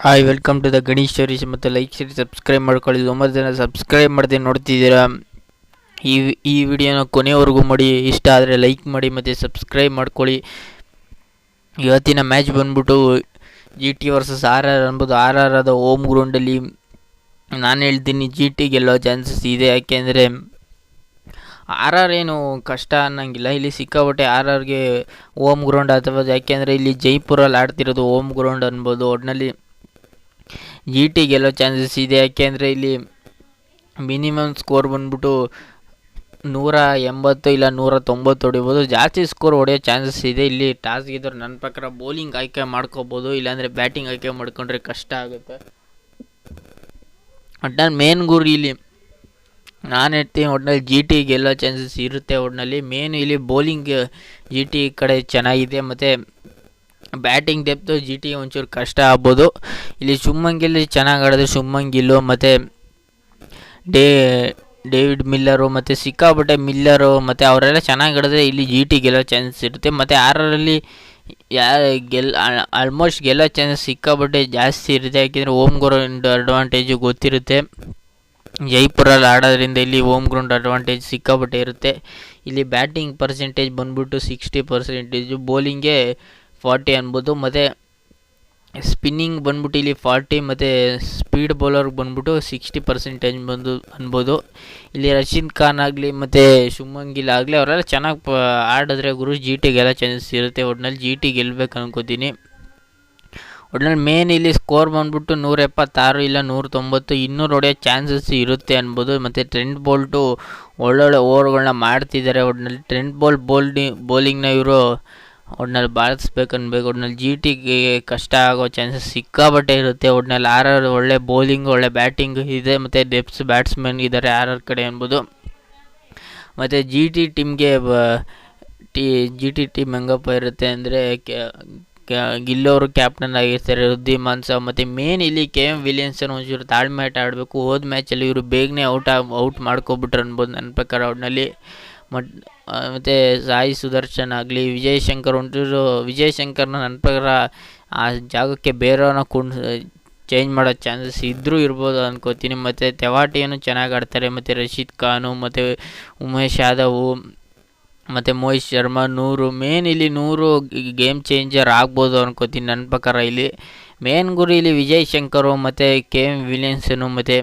Hi welcome to the Ganesh stories. ಮತ್ತು like share subscribe ಮಾಡ್ಕೊಳ್ಳಿ. 9 ಜನ ಸಬ್ಸ್ಕ್ರೈಬ್ ಮಾಡದೆ ನೋಡ್ತಿದ್ದೀರಾ. ಈ ವಿಡಿಯೋನ ಕೊನೆವರೆಗೂ ಮಾಡಿ. ಇಷ್ಟ ಆದರೆ ಲೈಕ್ ಮಾಡಿ ಮತ್ತು ಸಬ್ಸ್ಕ್ರೈಬ್ ಮಾಡ್ಕೊಳ್ಳಿ. ಇವತ್ತಿನ ಮ್ಯಾಚ್ ಬಂದ್ಬಿಟ್ಟು GT ವರ್ಸಸ್ RR ಅನ್ಬೋದು. RR ಆದ ಹೋಮ್ ಗ್ರೌಂಡಲ್ಲಿ ನಾನು ಹೇಳ್ತೀನಿ GT ಗೆಲ್ಲೋ ಚಾನ್ಸಸ್ ಇದೆ. ಯಾಕೆಂದರೆ RR ಏನು ಕಷ್ಟ ಅನ್ನೋಂಗಿಲ್ಲ. ಇಲ್ಲಿ ಸಿಕ್ಕಾಪಟ್ಟೆ RRಗೆ ಹೋಮ್ ಗ್ರೌಂಡ್ ಅಥವಾ ಯಾಕೆಂದರೆ ಇಲ್ಲಿ ಜೈಪುರಲ್ಲಿ ಆಡ್ತಿರೋದು ಹೋಮ್ ಗ್ರೌಂಡ್ ಅನ್ಬೋದು. ಒಟ್ಟಿನಲ್ಲಿ GT ಗೆಲ್ಲೋ ಚಾನ್ಸಸ್ ಇದೆ. ಯಾಕೆಂದರೆ ಇಲ್ಲಿ ಮಿನಿಮಮ್ ಸ್ಕೋರ್ ಬಂದ್ಬಿಟ್ಟು 180 ಇಲ್ಲ 190 ಹೊಡಿಬೋದು. ಜಾಸ್ತಿ ಸ್ಕೋರ್ ಹೊಡೆಯೋ ಚಾನ್ಸಸ್ ಇದೆ. ಇಲ್ಲಿ ಟಾಸ್ ಗೆದ್ದವ್ರು ನನ್ನ ಪ್ರಕಾರ ಬೌಲಿಂಗ್ ಆಯ್ಕೆ ಮಾಡ್ಕೋಬೋದು, ಇಲ್ಲಾಂದರೆ ಬ್ಯಾಟಿಂಗ್ ಆಯ್ಕೆ ಮಾಡ್ಕೊಂಡ್ರೆ ಕಷ್ಟ ಆಗುತ್ತೆ. ಒಟ್ನಲ್ಲಿ ಮೇನ್ ಗುರಿ ಇಲ್ಲಿ ನಾನು ಹೇಳ್ತೀನಿ, ಒಟ್ಟಿನಲ್ಲಿ GT ಗೆಲ್ಲೋ ಚಾನ್ಸಸ್ ಇರುತ್ತೆ. ಒಟ್ಟಿನಲ್ಲಿ ಮೇನ್ ಇಲ್ಲಿ ಬೌಲಿಂಗ್ GT ಕಡೆ ಚೆನ್ನಾಗಿದೆ, ಮತ್ತು ಬ್ಯಾಟಿಂಗ್ ಡೆಪ್ತು GT ಒಂಚೂರು ಕಷ್ಟ ಆಗ್ಬೋದು. ಇಲ್ಲಿ ಶುಭ್ಮನ್ ಗಿಲ್ ಚೆನ್ನಾಗಿ ಆಡಿದ್ರೆ ಶುಭ್ಮನ್ ಗಿಲ್ಲು ಮತ್ತು ಡೇವಿಡ್ ಮಿಲ್ಲರು ಮತ್ತು ಸಿಕ್ಕಾಪಟ್ಟೆ ಮಿಲ್ಲರು ಮತ್ತು ಅವರೆಲ್ಲ ಚೆನ್ನಾಗಿ ಆಡಿದ್ರೆ ಇಲ್ಲಿ GT ಗೆಲ್ಲೋ ಚಾನ್ಸಸ್ ಇರುತ್ತೆ. ಮತ್ತು RRಲ್ಲಿ ಆಲ್ಮೋಸ್ಟ್ ಗೆಲ್ಲೋ ಚಾನ್ಸಸ್ ಸಿಕ್ಕಾಪಟ್ಟೆ ಜಾಸ್ತಿ ಇರುತ್ತೆ. ಯಾಕೆಂದರೆ ಹೋಮ್ ಗ್ರೌಂಡ್ ಅಡ್ವಾಂಟೇಜು ಗೊತ್ತಿರುತ್ತೆ. ಜೈಪುರಲ್ಲಿ ಆಡೋದ್ರಿಂದ ಇಲ್ಲಿ ಹೋಮ್ ಗ್ರೌಂಡ್ ಅಡ್ವಾಂಟೇಜ್ ಸಿಕ್ಕಾಪಟ್ಟೆ ಇರುತ್ತೆ. ಇಲ್ಲಿ ಬ್ಯಾಟಿಂಗ್ ಪರ್ಸೆಂಟೇಜ್ ಬಂದ್ಬಿಟ್ಟು 60%, ಬೌಲಿಂಗ್ಗೆ 40 ಅನ್ಬೋದು, ಮತ್ತು ಸ್ಪಿನ್ನಿಂಗ್ ಬಂದ್ಬಿಟ್ಟು ಇಲ್ಲಿ 40, ಮತ್ತು ಸ್ಪೀಡ್ ಬೌಲರ್ಗೆ ಬಂದ್ಬಿಟ್ಟು 60% ಅನ್ಬೋದು. ಇಲ್ಲಿ ರಶೀದ್ ಖಾನ್ ಆಗಲಿ ಮತ್ತು ಶುಭ್ಮನ್ ಗಿಲ್ ಆಗಲಿ ಅವರೆಲ್ಲ ಚೆನ್ನಾಗಿ ಆಡಿದ್ರೆ GT ಗೆಲ್ಲೋ ಚಾನ್ಸಸ್ ಇರುತ್ತೆ. ಒಟ್ಟಿನಲ್ಲಿ GT ಗೆಲ್ಲಬೇಕು ಅನ್ಕೋತೀನಿ. ಒಟ್ಟಿನಲ್ಲಿ ಮೇನ್ ಇಲ್ಲಿ ಸ್ಕೋರ್ ಬಂದ್ಬಿಟ್ಟು 176 ಇಲ್ಲ 190, 200 ಹೊಡೆಯೋ ಚಾನ್ಸಸ್ ಇರುತ್ತೆ ಅನ್ಬೋದು. ಮತ್ತು ಟ್ರೆಂಟ್ ಬೋಲ್ಟು ಒಳ್ಳೊಳ್ಳೆ ಓವರ್ಗಳನ್ನ ಮಾಡ್ತಿದ್ದಾರೆ. ಒಟ್ಟಿನಲ್ಲಿ ಟ್ರೆಂಟ್ ಬೌಲಿಂಗ್ನ ಇವರು ಒಟ್ಟಿನಲ್ಲಿ ಬಾಳಿಸ್ಬೇಕು ಅನ್ಬೇಕು. ಒಟ್ಟಿನಲ್ಲಿ GTಗೆ ಕಷ್ಟ ಆಗೋ ಚಾನ್ಸಸ್ ಸಿಕ್ಕಾಪಟ್ಟೆ ಇರುತ್ತೆ. ಒಟ್ಟಿನಲ್ಲಿ RR ಒಳ್ಳೆ ಬೌಲಿಂಗ್ ಒಳ್ಳೆ ಬ್ಯಾಟಿಂಗ್ ಇದೆ, ಮತ್ತು ಡೆಪ್ಸ್ ಬ್ಯಾಟ್ಸ್ಮನ್ ಇದ್ದಾರೆ RR ಕಡೆ ಅನ್ಬೋದು. ಮತ್ತು GT ಟೀಮ್ಗೆ GT ಟೀಮ್ ಹೆಂಗಪ್ಪ ಇರುತ್ತೆ ಅಂದರೆ ಗಿಲ್ಲೋರು ಕ್ಯಾಪ್ಟನ್ ಆಗಿರ್ತಾರೆ, ವೃದ್ಧಿಮಾನ್ ಸಾಹ್. ಮತ್ತು ಮೇನ್ ಇಲ್ಲಿ KM ವಿಲಿಯಮ್ಸನ್ ಒಂಚೂರು ತಾಳ್ಮೆ ಆಟ ಆಡಬೇಕು. ಹೋದ ಮ್ಯಾಚಲ್ಲಿ ಇವರು ಬೇಗನೆ ಔಟ್ ಮಾಡ್ಕೊಬಿಟ್ರು ಅನ್ಬೋದು ನನ್ನ ಪ್ರಕಾರ. ಒಟ್ಟಿನಲ್ಲಿ ಮತ್ತು ಸಾಯಿ ಸುದರ್ಶನ್ ಆಗಲಿ ವಿಜಯ್ ಶಂಕರ್ನ ನನ್ನ ಪ್ರಕಾರ ಆ ಜಾಗಕ್ಕೆ ಬೇರೆಯವ್ರನ್ನ ಚೇಂಜ್ ಮಾಡೋ ಚಾನ್ಸಸ್ ಇರ್ಬೋದು ಅನ್ಕೋತೀನಿ. ಮತ್ತು ತೆವಾಟಿಯನ್ನು ಚೆನ್ನಾಗಿ ಆಡ್ತಾರೆ. ಮತ್ತು ರಶೀದ್ ಖಾನು ಮತ್ತು ಉಮೇಶ್ ಯಾದವ್ ಮತ್ತು ಮೋಹಿತ್ ಶರ್ಮಾ 100 ಮೇನ್ ಇಲ್ಲಿ 100 ಗೇಮ್ ಚೇಂಜರ್ ಆಗ್ಬೋದು ಅನ್ಕೋತೀನಿ ನನ್ನ ಪ್ರಕಾರ. ಇಲ್ಲಿ ಮೇನ್ ಗುರಿ ಇಲ್ಲಿ ವಿಜಯ್ ಶಂಕರು ಮತ್ತು KM ವಿಲಿಯಮ್ಸನು ಮತ್ತು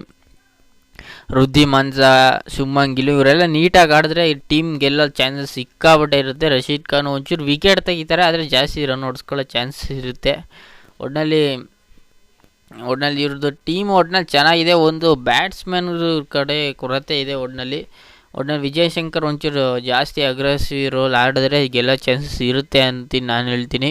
ವೃದ್ಧಿಮಾನ್ ಸಾಹ್, ಶುಭ್ಮನ್ ಗಿಲ್ ಇವರೆಲ್ಲ ನೀಟಾಗಿ ಆಡಿದ್ರೆ ಈ ಟೀಮ್ ಗೆಲ್ಲೋ ಚಾನ್ಸಸ್ ಸಿಕ್ಕಾಪಟ್ಟೆ ಇರುತ್ತೆ. ರಶೀದ್ ಖಾನ್ ಒಂಚೂರು ವಿಕೆಟ್ ತೆಗಿತಾರೆ, ಆದರೆ ಜಾಸ್ತಿ ರನ್ ಹೊಡ್ಸ್ಕೊಳ್ಳೋ ಚಾನ್ಸಸ್ ಇರುತ್ತೆ. ಒಟ್ಟಿನಲ್ಲಿ ಇವ್ರದ್ದು ಟೀಮ್ ಒಟ್ಟಿನಲ್ಲಿ ಚೆನ್ನಾಗಿದೆ. ಒಂದು ಬ್ಯಾಟ್ಸ್ಮನ್ ಕಡೆ ಕೊರತೆ ಇದೆ. ಒಟ್ಟಿನಲ್ಲಿ ವಿಜಯ್ ಶಂಕರ್ ಒಂಚೂರು ಜಾಸ್ತಿ ಅಗ್ರೆಸಿವ್ ರೋಲ್ ಆಡಿದ್ರೆ ಗೆಲ್ಲೋ ಚಾನ್ಸಸ್ ಇರುತ್ತೆ ಅಂತೀನಿ ನಾನು ಹೇಳ್ತೀನಿ.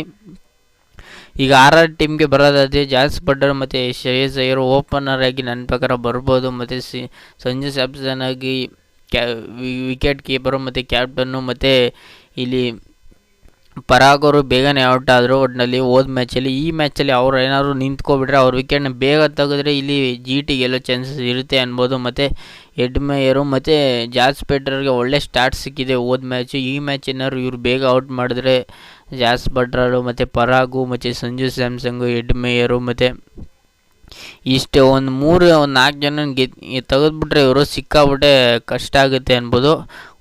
ಈಗ RR ಟೀಮ್ಗೆ ಬರೋದಾದರೆ ಜಾಸ್ ಬಟ್ಲರ್ ಮತ್ತು ಶ್ರೇಯಸ್ ಅಯ್ಯರ್ ಓಪನರ್ ಆಗಿ ನನ್ನ ಪ್ರಕಾರ ಬರ್ಬೋದು. ಮತ್ತು ಸಂಜು ಸ್ಯಾಮ್ಸನ್ ಆಗಿ ವಿಕೆಟ್ ಕೀಪರು ಮತ್ತು ಕ್ಯಾಪ್ಟನ್ನು. ಮತ್ತು ಇಲ್ಲಿ ಪರಾಗ್ ಅವರು ಬೇಗನೆ ಔಟ್ ಆದರು ಒಟ್ಟಿನಲ್ಲಿ ಹೋದ ಮ್ಯಾಚಲ್ಲಿ. ಈ ಮ್ಯಾಚಲ್ಲಿ ಅವ್ರು ಏನಾದರೂ ನಿಂತ್ಕೊಬಿಟ್ರೆ ಅವ್ರ ವಿಕೆಟ್ನ ಬೇಗ ತೆಗೆದ್ರೆ ಇಲ್ಲಿ GT ಗೆಲ್ಲೋ ಚಾನ್ಸಸ್ ಇರುತ್ತೆ ಅನ್ಬೋದು. ಮತ್ತು ಎಡ್ ಮೇಯರು ಮತ್ತು ಜಾಸ್ ಬಟ್ಲರ್ಗೆ ಒಳ್ಳೆ ಸ್ಟಾರ್ಟ್ ಸಿಕ್ಕಿದೆ ಹೋದ ಮ್ಯಾಚು. ಈ ಮ್ಯಾಚ್ ಏನಾದ್ರು ಇವ್ರು ಬೇಗ ಔಟ್ ಮಾಡಿದ್ರೆ ಜಾಸ್ ಬಟ್ಲರು ಮತ್ತು ಪರಾಗು ಮತ್ತು ಸಂಜು ಸ್ಯಾಮ್ಸಂಗು ಎಡ್ ಮೇಯರು ಮತ್ತು ಇಷ್ಟು ಒಂದು 4 ಜನ ತೆಗೆದುಬಿಟ್ರೆ ಇವರು ಸಿಕ್ಕಾಬಿಟ್ಟೆ ಕಷ್ಟ ಆಗುತ್ತೆ ಅನ್ಬೋದು.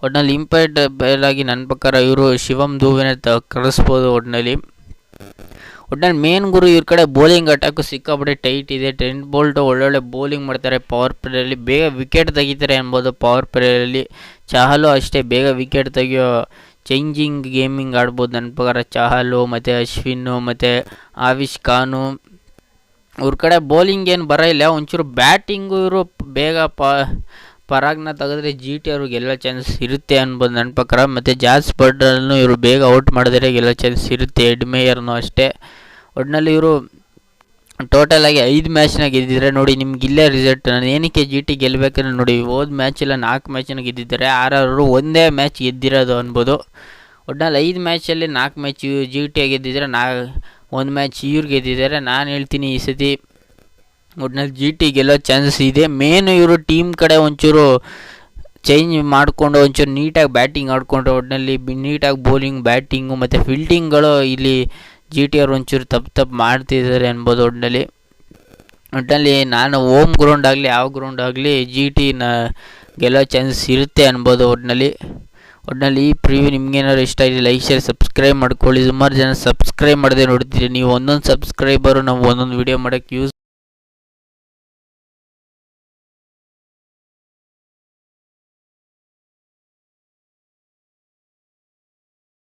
ಒಟ್ಟಿನಲ್ಲಿ ಇಂಪಾರ್ಟೆಂಟ್ ಆಗಿ ನನ್ನ ಪ್ರಕಾರ ಇವರು ಶಿವಮ್ ದುಬೆನ ಕಳಿಸ್ಬೋದು. ಒಟ್ಟಿನಲ್ಲಿ ಮೇನ್ ಗುರು ಇವ್ರ ಕಡೆ ಬೌಲಿಂಗ್ ಅಟ್ಯಾಕು ಸಿಕ್ಕಾಬಿಟ್ಟೆ ಟೈಟ್ ಇದೆ. ಟ್ರೆಂಟ್ ಬೋಲ್ಟು ಒಳ್ಳೊಳ್ಳೆ ಬೌಲಿಂಗ್ ಮಾಡ್ತಾರೆ. ಪವರ್ ಪ್ಲೇಯಲ್ಲಿ ಬೇಗ ವಿಕೆಟ್ ತೆಗಿತಾರೆ ಅನ್ಬೋದು. ಪವರ್ ಪ್ಲೇಯಲ್ಲಿ ಚಹಲು ಅಷ್ಟೇ ಬೇಗ ವಿಕೆಟ್ ತೆಗಿಯೋ ಚೇಂಜಿಂಗ್ ಗೇಮಿಂಗ್ ಆಡ್ಬೋದು ನನ್ನ ಪ್ರಕಾರ. ಚಹಲು ಮತ್ತು ಅಶ್ವಿನ್ನು ಮತ್ತು ಆವಿಷ್ ಖಾನು ಇವ್ರ ಕಡೆ ಬೌಲಿಂಗ್ ಏನು ಬರೋಲ್ಲ. ಒಂಚೂರು ಬ್ಯಾಟಿಂಗು ಇವರು ಬೇಗ ಪರಾಗ್ನ ತೆಗೆದ್ರೆ GT ಅವರು ಗೆಲ್ಲೋ ಚಾನ್ಸಸ್ ಇರುತ್ತೆ ಅನ್ಬೋದು ನನ್ನ ಪ್ರಕಾರ. ಮತ್ತು ಜಾಸ್ ಬಟ್ಲರ್ನು ಇವರು ಬೇಗ ಔಟ್ ಮಾಡಿದ್ರೆ ಗೆಲ್ಲೋ ಚಾನ್ಸಸ್ ಇರುತ್ತೆ. ಎಡ್ ಮೇಯರ್ನು ಅಷ್ಟೇ. ಒಟ್ಟಿನಲ್ಲಿ ಇವರು ಟೋಟಲಾಗಿ 5 ಮ್ಯಾಚ್ನ ಗೆದ್ದಿದ್ದಾರೆ. ನೋಡಿ ನಿಮ್ಗೆ ಇಲ್ಲೇ ರಿಸಲ್ಟ್. ನಾನು ಏನಕ್ಕೆ GT ಗೆಲ್ಲಬೇಕಂದ್ರೆ ನೋಡಿ ಹೋದ ಮ್ಯಾಚೆಲ್ಲ 4 ಮ್ಯಾಚನ್ನ ಗೆದ್ದಿದ್ದಾರೆ. RR ಒಂದೇ ಮ್ಯಾಚ್ ಗೆದ್ದಿರೋದು ಅನ್ಬೋದು. ಒಟ್ಟಿನಲ್ಲಿ 5 ಮ್ಯಾಚಲ್ಲಿ 4 ಮ್ಯಾಚ್ GT ಗೆದ್ದಿದ್ದಾರೆ, 1 ಮ್ಯಾಚ್ ಇವ್ರು ಗೆದ್ದಿದ್ದಾರೆ. ನಾನು ಹೇಳ್ತೀನಿ ಈ ಸತಿ ಒಟ್ಟಿನಲ್ಲಿ GT ಗೆಲ್ಲೋ ಚಾನ್ಸಸ್ ಇದೆ. ಮೇನು ಇವರು ಟೀಮ್ ಕಡೆ ಒಂಚೂರು ಚೇಂಜ್ ಮಾಡಿಕೊಂಡು ಒಂಚೂರು ನೀಟಾಗಿ ಬ್ಯಾಟಿಂಗ್ ಆಡಿಕೊಂಡ್ರೆ ಒಟ್ಟಿನಲ್ಲಿ ನೀಟಾಗಿ ಬೌಲಿಂಗ್ ಬ್ಯಾಟಿಂಗು ಮತ್ತು ಫೀಲ್ಡಿಂಗ್ಗಳು ಇಲ್ಲಿ GT ಅವರು ಒಂಚೂರು ತಪ್ಪು ಮಾಡ್ತಿದ್ದಾರೆ ಅನ್ಬೋದು. ಒಟ್ಟಿನಲ್ಲಿ ಒಟ್ಟಿನಲ್ಲಿ ನಾನು ಹೋಮ್ ಗ್ರೌಂಡ್ ಆಗಲಿ ಯಾವ ಗ್ರೌಂಡ್ ಆಗಲಿ ಜಿ ಟಿನ ಗೆಲ್ಲೋ ಚಾನ್ಸಸ್ ಇರುತ್ತೆ ಅನ್ಬೋದು. ಒಟ್ಟಿನಲ್ಲಿ ಈ ಪ್ರಿವ್ಯೂ ನಿಮ್ಗೇನಾದ್ರು ಇಷ್ಟ ಆಗಿದೆ ಲೈಕ್ ಶೇರ್ ಸಬ್ಸ್ಕ್ರೈಬ್ ಮಾಡ್ಕೊಳ್ಳಿ. ಸುಮಾರು ಜನ ಸಬ್ಸ್ಕ್ರೈಬ್ ಮಾಡದೆ ನೋಡ್ತೀರಿ, ನೀವು ಒಂದೊಂದು ಸಬ್ಸ್ಕ್ರೈಬರು ನಾವು ಒಂದೊಂದು ವೀಡಿಯೋ ಮಾಡೋಕ್ಕೆ ಯೂಸ್